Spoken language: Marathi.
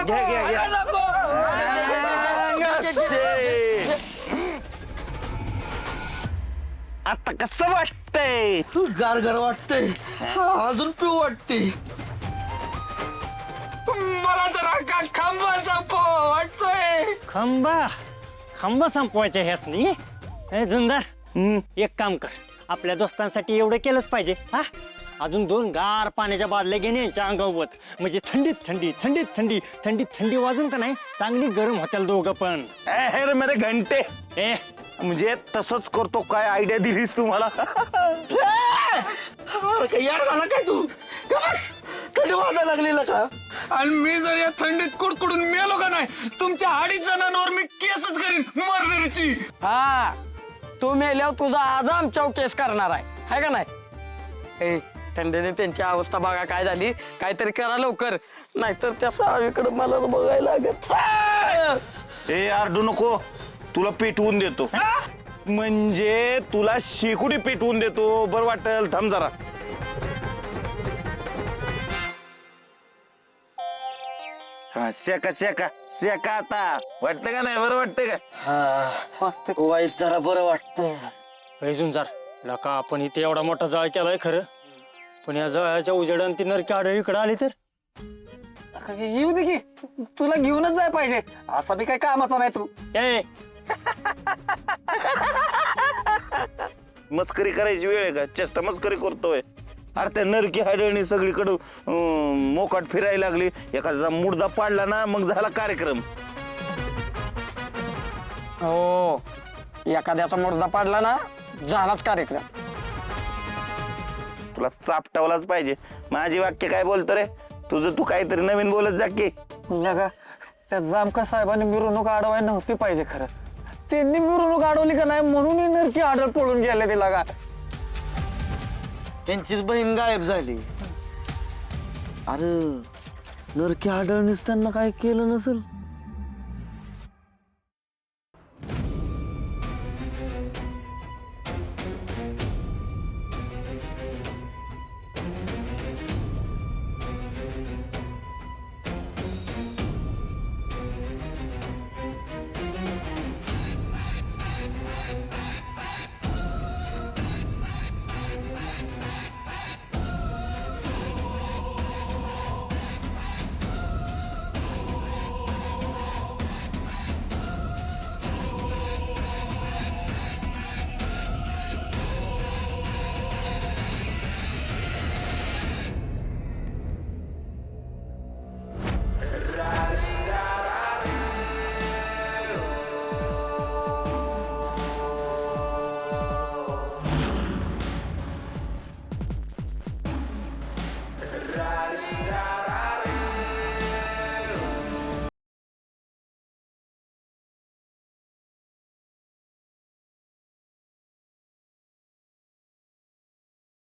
घ्या घ्या घ्या आता कसं वाटतंय? गार वाटतंय, अजून पिऊ वाटते. मला जरा खांबा संपव वाटतोय. खांबा संपवायच्या ह्यासनी. ए जुंदार, एक काम कर, आपल्या दोस्तांसाठी एवढं केलंच पाहिजे. हा, अजून 2 गार पाण्याच्या बादल्या घेणे यांच्या अंगावत, म्हणजे थंडीत थंडी वाजून का नाही चांगली गरम होत्याल दोघं पण. हे रे मेरे घंटे, ए म्हणजे तसंच करतो. काय आयडिया दिलीस तुम्हाला? काही याड झाला काय तू? का बस थंडी वाजायला लागलेला का? आणि मी जर या थंडीत कुडकुडून मेलो का नाही, तुमच्या 2.5 जणांवर मी केसच करीन मर्डरची. हा, तू मेल्यावर तुझा आज आमच्यावर केस करणार आहे का नाही? ए, थंडीने त्यांची अवस्था बघा काय झाली. काहीतरी करा लवकर, नाहीतर त्या सावीकडे मला बघायला लागत. ए आरडू नको, तुला पेटवून देतो. म्हणजे तुला शेकुडी पेटवून देतो, बरं वाटेल. थांब जरा. हा, शेका आता. वाटतं का नाही? बरं वाटतं का? वाईट जरा बरं वाटतं. ए जुंजार, लका आपण इथे एवढा मोठा जाळ केलाय खरं, पण या जाळ्याच्या उजेडाने ती नरकी आडवी इकडे आली तर येऊ दे की, तुला घेऊनच जाय पाहिजे. असा बी काय कामाचा नाही तू. ए मस्करी करायची वेळ आहे का? चेष्टा मस्करी करतोय. अरे त्या नरकी हाडळणी सगळीकडं मोकाट फिरायला लागली. एखादा मुर्दा पाडला ना, मग झाला कार्यक्रम. हो, एखाद्याचा मुर्दा पाडला ना, झालाच कार्यक्रम. तुला चापटावलाच पाहिजे. माझी वाक्य काय बोलतो रे? तुझं तू काहीतरी नवीन बोलत जा की. लगा त्या जामका साहेबांनी मिरवणूक अडवाय नव्हती पाहिजे. खरं त्यांनी मिरवणूक अडवली का नाही म्हणून ही नरकी आडळ पळून गेले ते. लगा त्यांचीच बहीण गायब झाली. अरे नरकी आढळणीच त्यांना काय केलं नसेल.